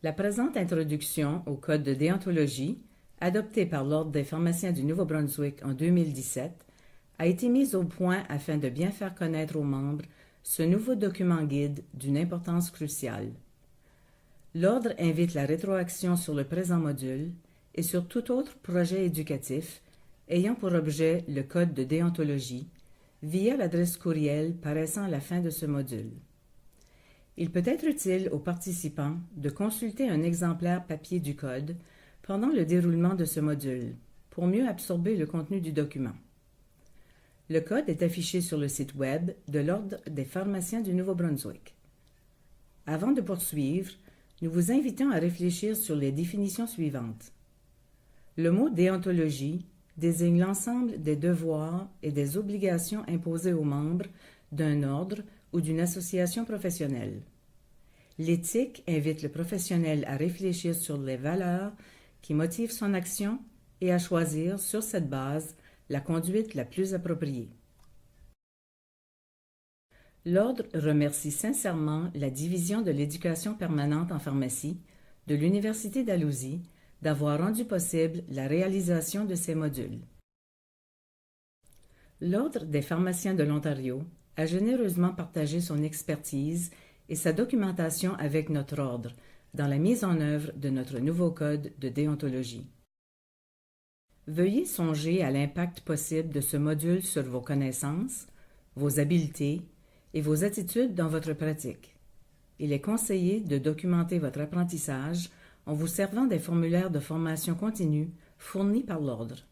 La présente introduction au Code de déontologie, adoptée par l'Ordre des pharmaciens du Nouveau-Brunswick en 2017, a été mise au point afin de bien faire connaître aux membres ce nouveau document guide d'une importance cruciale. L'Ordre invite la rétroaction sur le présent module et sur tout autre projet éducatif ayant pour objet le Code de déontologie via l'adresse courriel paraissant à la fin de ce module. Il peut être utile aux participants de consulter un exemplaire papier du Code pendant le déroulement de ce module pour mieux absorber le contenu du document. Le Code est affiché sur le site Web de l'Ordre des pharmaciens du Nouveau-Brunswick. Avant de poursuivre, nous vous invitons à réfléchir sur les définitions suivantes. Le mot déontologie désigne l'ensemble des devoirs et des obligations imposées aux membres d'un ordre ou d'une association professionnelle. L'éthique invite le professionnel à réfléchir sur les valeurs qui motivent son action et à choisir, sur cette base, la conduite la plus appropriée. L'Ordre remercie sincèrement la Division de l'éducation permanente en pharmacie de l'Université Dalhousie d'avoir rendu possible la réalisation de ces modules. L'Ordre des pharmaciens de l'Ontario a généreusement partagé son expertise et sa documentation avec notre Ordre dans la mise en œuvre de notre nouveau Code de déontologie. Veuillez songer à l'impact possible de ce module sur vos connaissances, vos habiletés et vos attitudes dans votre pratique. Il est conseillé de documenter votre apprentissage en vous servant des formulaires de formation continue fournis par l'Ordre.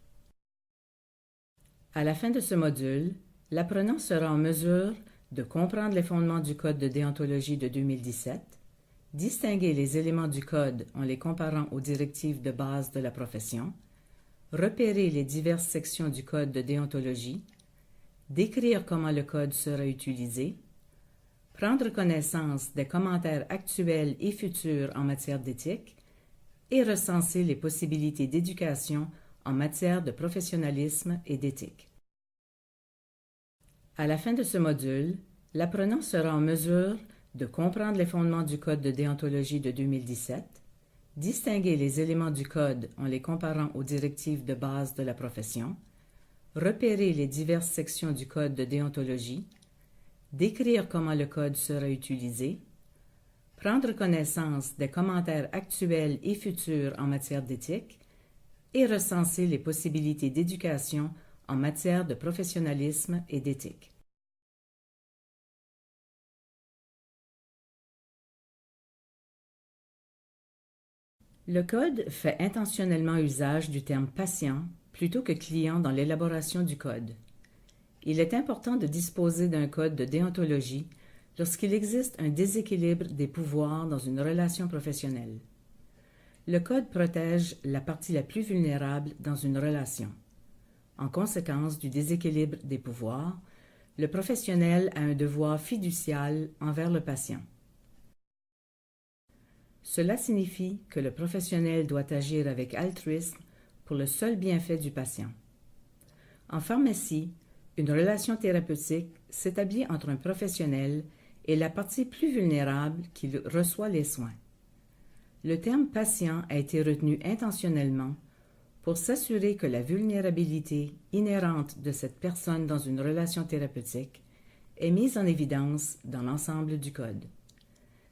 À la fin de ce module, l'apprenant sera en mesure de comprendre les fondements du Code de déontologie de 2017, distinguer les éléments du Code en les comparant aux directives de base de la profession, repérer les diverses sections du Code de déontologie, décrire comment le Code sera utilisé, prendre connaissance des commentaires actuels et futurs en matière d'éthique et recenser les possibilités d'éducation en matière de professionnalisme et d'éthique. À la fin de ce module, l'apprenant sera en mesure de comprendre les fondements du Code de déontologie de 2017, distinguer les éléments du Code en les comparant aux directives de base de la profession, repérer les diverses sections du Code de déontologie, décrire comment le Code sera utilisé, prendre connaissance des commentaires actuels et futurs en matière d'éthique et recenser les possibilités d'éducation en matière de professionnalisme et d'éthique. Le Code fait intentionnellement usage du terme patient plutôt que client dans l'élaboration du Code. Il est important de disposer d'un Code de déontologie lorsqu'il existe un déséquilibre des pouvoirs dans une relation professionnelle. Le Code protège la partie la plus vulnérable dans une relation. En conséquence du déséquilibre des pouvoirs, le professionnel a un devoir fiducial envers le patient. Cela signifie que le professionnel doit agir avec altruisme pour le seul bienfait du patient. En pharmacie, une relation thérapeutique s'établit entre un professionnel et la partie plus vulnérable qui reçoit les soins. Le terme patient a été retenu intentionnellement pour s'assurer que la vulnérabilité inhérente de cette personne dans une relation thérapeutique est mise en évidence dans l'ensemble du Code.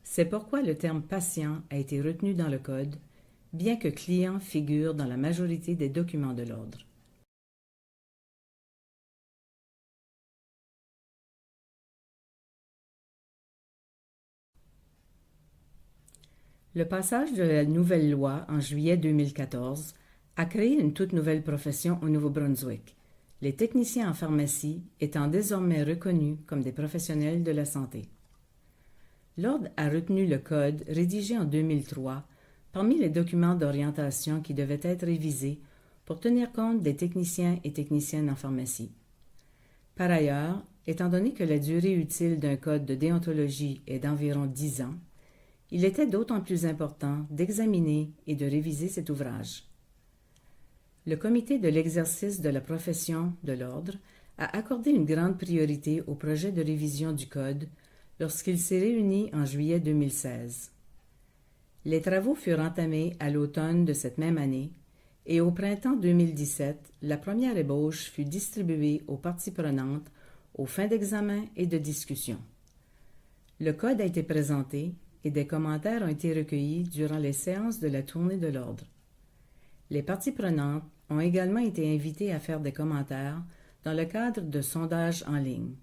C'est pourquoi le terme patient a été retenu dans le Code, bien que client figure dans la majorité des documents de l'Ordre. Le passage de la nouvelle loi en juillet 2014 a créé une toute nouvelle profession au Nouveau-Brunswick, les techniciens en pharmacie étant désormais reconnus comme des professionnels de la santé. L'Ordre a retenu le Code rédigé en 2003 parmi les documents d'orientation qui devaient être révisés pour tenir compte des techniciens et techniciennes en pharmacie. Par ailleurs, étant donné que la durée utile d'un Code de déontologie est d'environ 10 ans, il était d'autant plus important d'examiner et de réviser cet ouvrage. Le Comité de l'exercice de la profession de l'Ordre a accordé une grande priorité au projet de révision du Code lorsqu'il s'est réuni en juillet 2016. Les travaux furent entamés à l'automne de cette même année et au printemps 2017, la première ébauche fut distribuée aux parties prenantes aux fins d'examen et de discussion. Le code a été présenté et des commentaires ont été recueillis durant les séances de la tournée de l'ordre. Les parties prenantes ont également été invitées à faire des commentaires dans le cadre de sondages en ligne.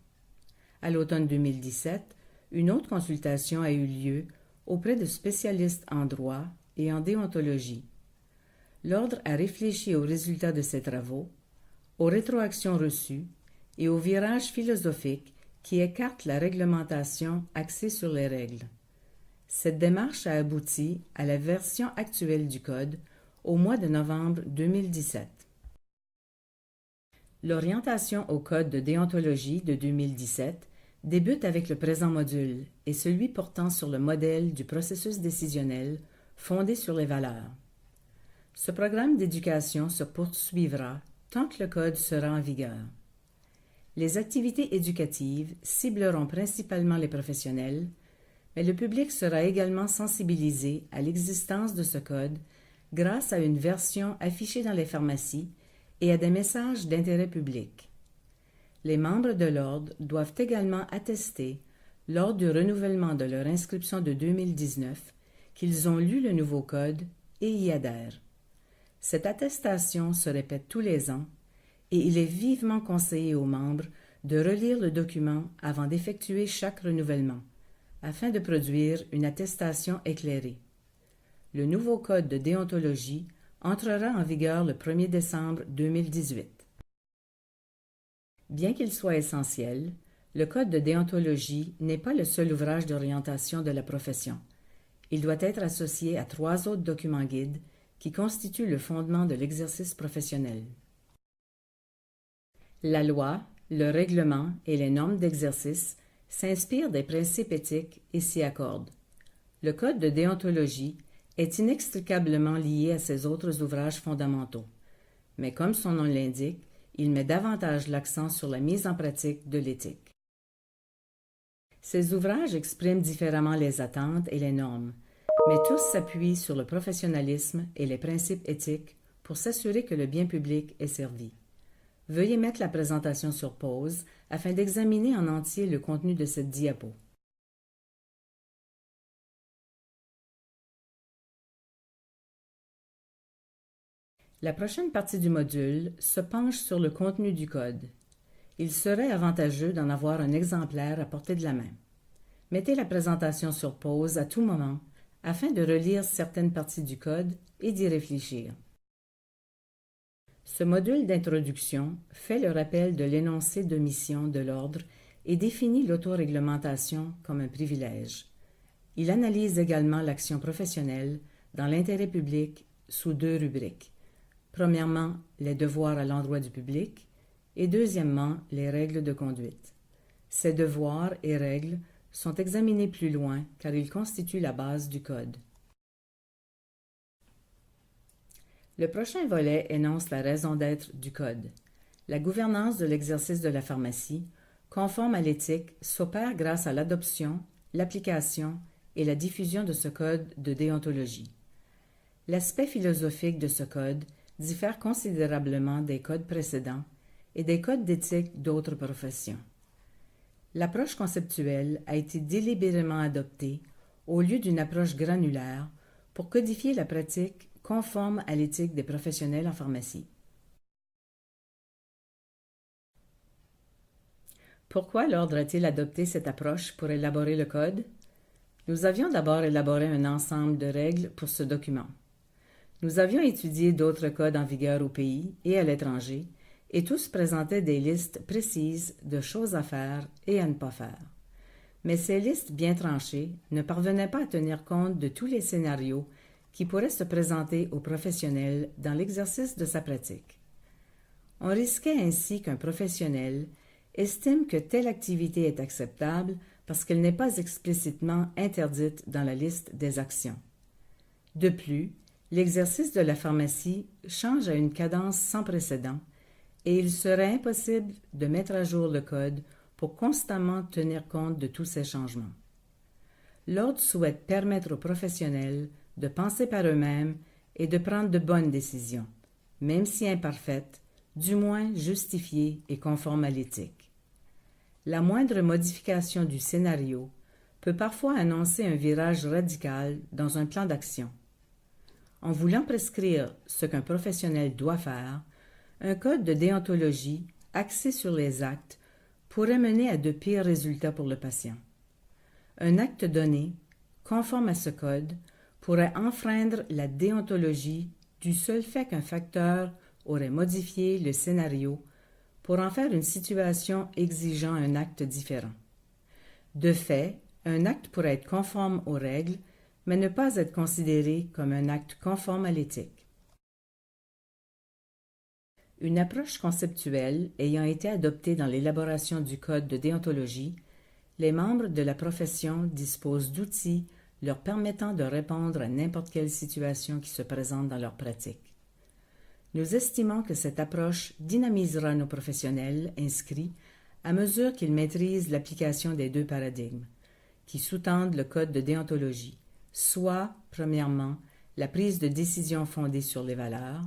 À l'automne 2017, une autre consultation a eu lieu auprès de spécialistes en droit et en déontologie. L'Ordre a réfléchi aux résultats de ces travaux, aux rétroactions reçues et aux virages philosophiques qui écartent la réglementation axée sur les règles. Cette démarche a abouti à la version actuelle du Code au mois de novembre 2017. L'orientation au Code de déontologie de 2017 débute avec le présent module et celui portant sur le modèle du processus décisionnel fondé sur les valeurs. Ce programme d'éducation se poursuivra tant que le Code sera en vigueur. Les activités éducatives cibleront principalement les professionnels, mais le public sera également sensibilisé à l'existence de ce code grâce à une version affichée dans les pharmacies et à des messages d'intérêt public. Les membres de l'Ordre doivent également attester, lors du renouvellement de leur inscription de 2019, qu'ils ont lu le nouveau code et y adhèrent. Cette attestation se répète tous les ans et il est vivement conseillé aux membres de relire le document avant d'effectuer chaque renouvellement, afin de produire une attestation éclairée. Le nouveau code de déontologie entrera en vigueur le 1er décembre 2018. Bien qu'il soit essentiel, le code de déontologie n'est pas le seul ouvrage d'orientation de la profession. Il doit être associé à 3 autres documents guides qui constituent le fondement de l'exercice professionnel. La loi, le règlement et les normes d'exercice s'inspirent des principes éthiques et s'y accordent. Le code de déontologie est inextricablement lié à ces autres ouvrages fondamentaux, mais comme son nom l'indique, il met davantage l'accent sur la mise en pratique de l'éthique. Ces ouvrages expriment différemment les attentes et les normes, mais tous s'appuient sur le professionnalisme et les principes éthiques pour s'assurer que le bien public est servi. Veuillez mettre la présentation sur pause afin d'examiner en entier le contenu de cette diapo. La prochaine partie du module se penche sur le contenu du code. Il serait avantageux d'en avoir un exemplaire à portée de la main. Mettez la présentation sur pause à tout moment afin de relire certaines parties du code et d'y réfléchir. Ce module d'introduction fait le rappel de l'énoncé de mission de l'Ordre et définit l'autoréglementation comme un privilège. Il analyse également l'action professionnelle dans l'intérêt public sous 2 rubriques. Premièrement, les devoirs à l'endroit du public et deuxièmement, les règles de conduite. Ces devoirs et règles sont examinés plus loin car ils constituent la base du code. Le prochain volet énonce la raison d'être du code. La gouvernance de l'exercice de la pharmacie, conforme à l'éthique, s'opère grâce à l'adoption, l'application et la diffusion de ce code de déontologie. L'aspect philosophique de ce code diffère considérablement des codes précédents et des codes d'éthique d'autres professions. L'approche conceptuelle a été délibérément adoptée au lieu d'une approche granulaire pour codifier la pratique conforme à l'éthique des professionnels en pharmacie. Pourquoi l'Ordre a-t-il adopté cette approche pour élaborer le code? Nous avions d'abord élaboré un ensemble de règles pour ce document. Nous avions étudié d'autres codes en vigueur au pays et à l'étranger, et tous présentaient des listes précises de choses à faire et à ne pas faire. Mais ces listes bien tranchées ne parvenaient pas à tenir compte de tous les scénarios qui pourraient se présenter aux professionnels dans l'exercice de sa pratique. On risquait ainsi qu'un professionnel estime que telle activité est acceptable parce qu'elle n'est pas explicitement interdite dans la liste des actions. De plus, l'exercice de la pharmacie change à une cadence sans précédent et il serait impossible de mettre à jour le code pour constamment tenir compte de tous ces changements. l'Ordre souhaite permettre aux professionnels de penser par eux-mêmes et de prendre de bonnes décisions, même si imparfaites, du moins justifiées et conformes à l'éthique. La moindre modification du scénario peut parfois annoncer un virage radical dans un plan d'action. En voulant prescrire ce qu'un professionnel doit faire, un code de déontologie axé sur les actes pourrait mener à de pires résultats pour le patient. Un acte donné, conforme à ce code, pourrait enfreindre la déontologie du seul fait qu'un facteur aurait modifié le scénario pour en faire une situation exigeant un acte différent. De fait, un acte pourrait être conforme aux règles, mais ne pas être considéré comme un acte conforme à l'éthique. Une approche conceptuelle ayant été adoptée dans l'élaboration du code de déontologie, les membres de la profession disposent d'outils leur permettant de répondre à n'importe quelle situation qui se présente dans leur pratique. Nous estimons que cette approche dynamisera nos professionnels inscrits à mesure qu'ils maîtrisent l'application des deux paradigmes qui sous-tendent le code de déontologie, soit, premièrement, la prise de décision fondée sur les valeurs,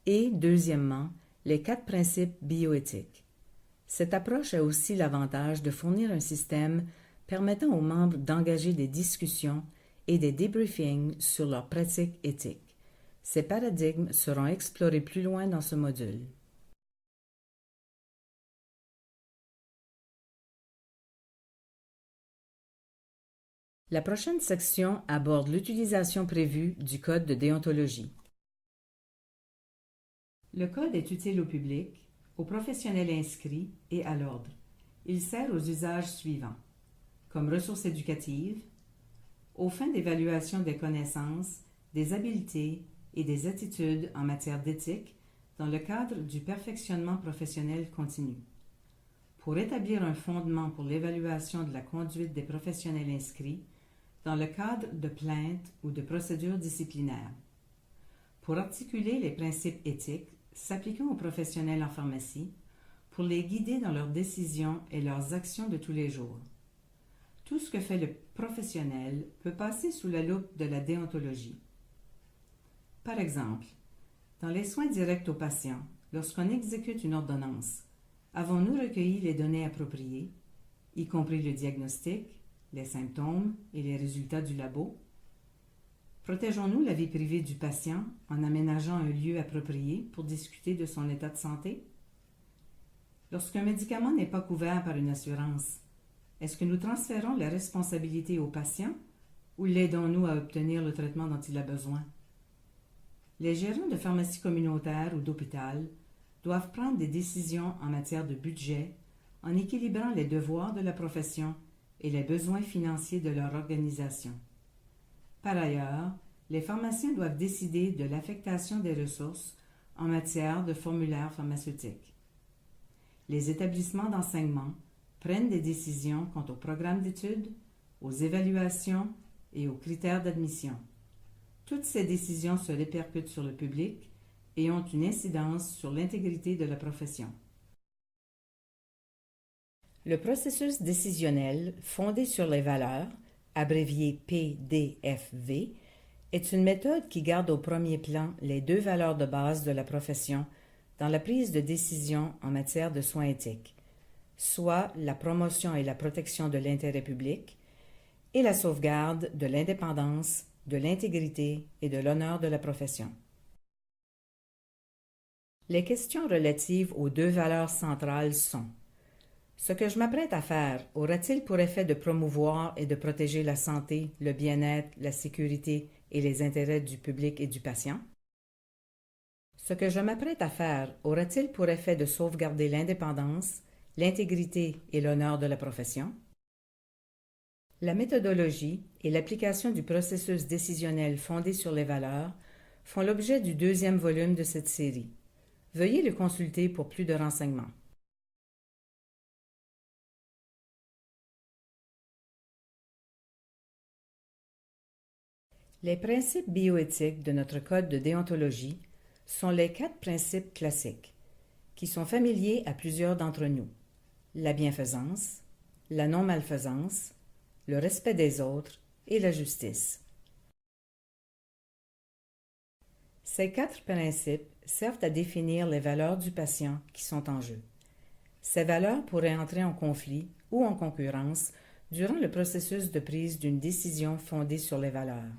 et, deuxièmement, les 4 principes bioéthiques. Cette approche a aussi l'avantage de fournir un système permettant aux membres d'engager des discussions et des débriefings sur leurs pratiques éthiques. Ces paradigmes seront explorés plus loin dans ce module. La prochaine section aborde l'utilisation prévue du code de déontologie. Le code est utile au public, aux professionnels inscrits et à l'ordre. Il sert aux usages suivants, comme ressource éducative, aux fins d'évaluation des connaissances, des habiletés et des attitudes en matière d'éthique dans le cadre du perfectionnement professionnel continu, pour établir un fondement pour l'évaluation de la conduite des professionnels inscrits dans le cadre de plaintes ou de procédures disciplinaires, pour articuler les principes éthiques s'appliquant aux professionnels en pharmacie, pour les guider dans leurs décisions et leurs actions de tous les jours. Tout ce que fait le professionnel peut passer sous la loupe de la déontologie. Par exemple, dans les soins directs aux patients, lorsqu'on exécute une ordonnance, avons-nous recueilli les données appropriées, y compris le diagnostic, les symptômes et les résultats du labo? Protégeons-nous la vie privée du patient en aménageant un lieu approprié pour discuter de son état de santé? Lorsqu'un médicament n'est pas couvert par une assurance, est-ce que nous transférons la responsabilité au patient ou l'aidons-nous à obtenir le traitement dont il a besoin? Les gérants de pharmacie communautaire ou d'hôpital doivent prendre des décisions en matière de budget en équilibrant les devoirs de la profession et les besoins financiers de leur organisation. Par ailleurs, les pharmaciens doivent décider de l'affectation des ressources en matière de formulaires pharmaceutiques. Les établissements d'enseignement prennent des décisions quant aux programmes d'études, aux évaluations et aux critères d'admission. Toutes ces décisions se répercutent sur le public et ont une incidence sur l'intégrité de la profession. Le processus décisionnel fondé sur les valeurs, abrévié PDFV, est une méthode qui garde au premier plan les 2 valeurs de base de la profession dans la prise de décision en matière de soins éthiques, soit la promotion et la protection de l'intérêt public et la sauvegarde de l'indépendance, de l'intégrité et de l'honneur de la profession. Les questions relatives aux 2 valeurs centrales sont: ce que je m'apprête à faire aura-t-il pour effet de promouvoir et de protéger la santé, le bien-être, la sécurité et les intérêts du public et du patient? Ce que je m'apprête à faire aura-t-il pour effet de sauvegarder l'indépendance, l'intégrité et l'honneur de la profession? La méthodologie et l'application du processus décisionnel fondé sur les valeurs font l'objet du 2e volume de cette série. Veuillez le consulter pour plus de renseignements. Les principes bioéthiques de notre code de déontologie sont les 4 principes classiques, qui sont familiers à plusieurs d'entre nous: la bienfaisance, la non-malfaisance, le respect des autres et la justice. Ces 4 principes servent à définir les valeurs du patient qui sont en jeu. Ces valeurs pourraient entrer en conflit ou en concurrence durant le processus de prise d'une décision fondée sur les valeurs.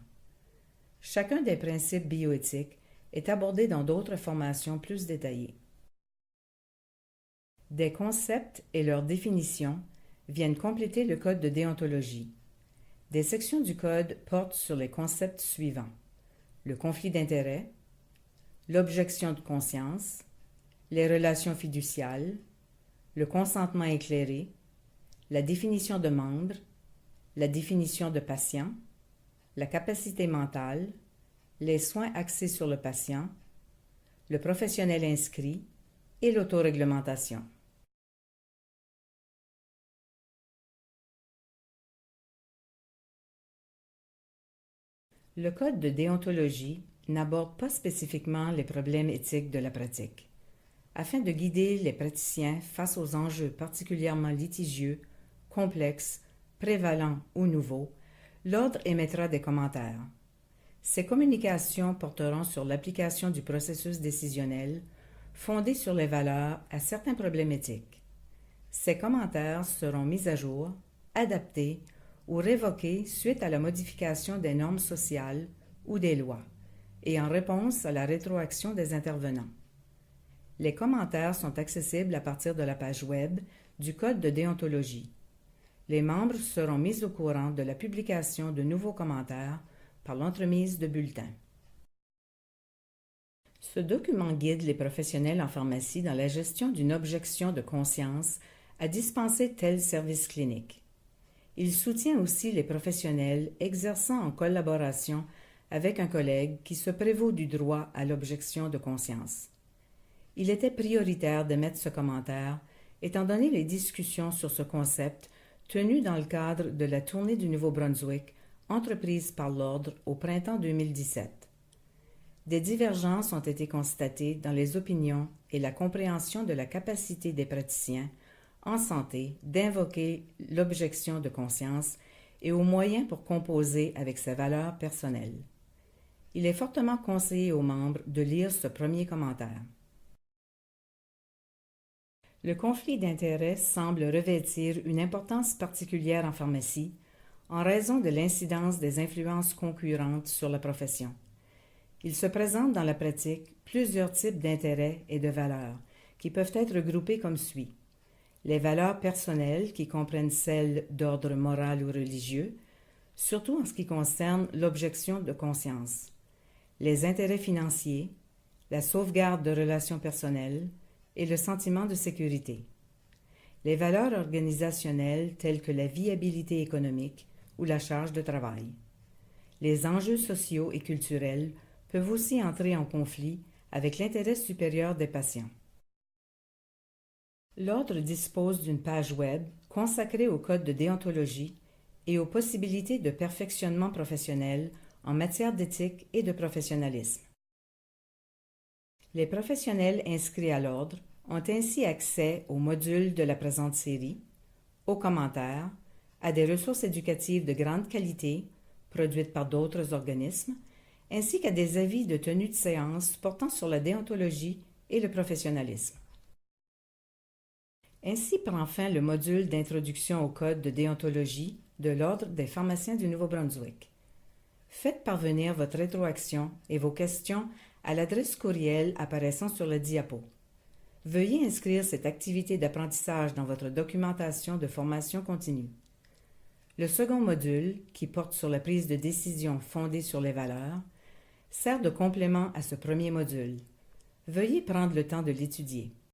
Chacun des principes bioéthiques est abordé dans d'autres formations plus détaillées. Des concepts et leurs définitions viennent compléter le code de déontologie. Des sections du code portent sur les concepts suivants: le conflit d'intérêts, l'objection de conscience, les relations fiduciales, le consentement éclairé, la définition de membre, la définition de patient, la capacité mentale, les soins axés sur le patient, le professionnel inscrit et l'autoréglementation. Le code de déontologie n'aborde pas spécifiquement les problèmes éthiques de la pratique. Afin de guider les praticiens face aux enjeux particulièrement litigieux, complexes, prévalents ou nouveaux, l'Ordre émettra des commentaires. Ces communications porteront sur l'application du processus décisionnel fondé sur les valeurs à certains problèmes éthiques. Ces commentaires seront mis à jour, adaptés ou révoqués suite à la modification des normes sociales ou des lois et en réponse à la rétroaction des intervenants. Les commentaires sont accessibles à partir de la page web du Code de déontologie. Les membres seront mis au courant de la publication de nouveaux commentaires par l'entremise de bulletins. Ce document guide les professionnels en pharmacie dans la gestion d'une objection de conscience à dispenser tel service clinique. Il soutient aussi les professionnels exerçant en collaboration avec un collègue qui se prévaut du droit à l'objection de conscience. Il était prioritaire d'émettre ce commentaire, étant donné les discussions sur ce concept tenues dans le cadre de la tournée du Nouveau-Brunswick entreprise par l'Ordre au printemps 2017. Des divergences ont été constatées dans les opinions et la compréhension de la capacité des praticiens en santé d'invoquer l'objection de conscience et aux moyens pour composer avec ses valeurs personnelles. Il est fortement conseillé aux membres de lire ce premier commentaire. Le conflit d'intérêts semble revêtir une importance particulière en pharmacie en raison de l'incidence des influences concurrentes sur la profession. Il se présente dans la pratique plusieurs types d'intérêts et de valeurs qui peuvent être regroupés comme suit. Les valeurs personnelles qui comprennent celles d'ordre moral ou religieux, surtout en ce qui concerne l'objection de conscience. Les intérêts financiers, la sauvegarde de relations personnelles et le sentiment de sécurité. Les valeurs organisationnelles telles que la viabilité économique ou la charge de travail. Les enjeux sociaux et culturels peuvent aussi entrer en conflit avec l'intérêt supérieur des patients. L'Ordre dispose d'une page web consacrée au code de déontologie et aux possibilités de perfectionnement professionnel en matière d'éthique et de professionnalisme. Les professionnels inscrits à l'Ordre ont ainsi accès aux modules de la présente série, aux commentaires, à des ressources éducatives de grande qualité produites par d'autres organismes, ainsi qu'à des avis de tenue de séance portant sur la déontologie et le professionnalisme. Ainsi prend fin le module d'introduction au code de déontologie de l'Ordre des pharmaciens du Nouveau-Brunswick. Faites parvenir votre rétroaction et vos questions à l'adresse courriel apparaissant sur le diapo. Veuillez inscrire cette activité d'apprentissage dans votre documentation de formation continue. Le second module, qui porte sur la prise de décision fondée sur les valeurs, sert de complément à ce premier module. Veuillez prendre le temps de l'étudier.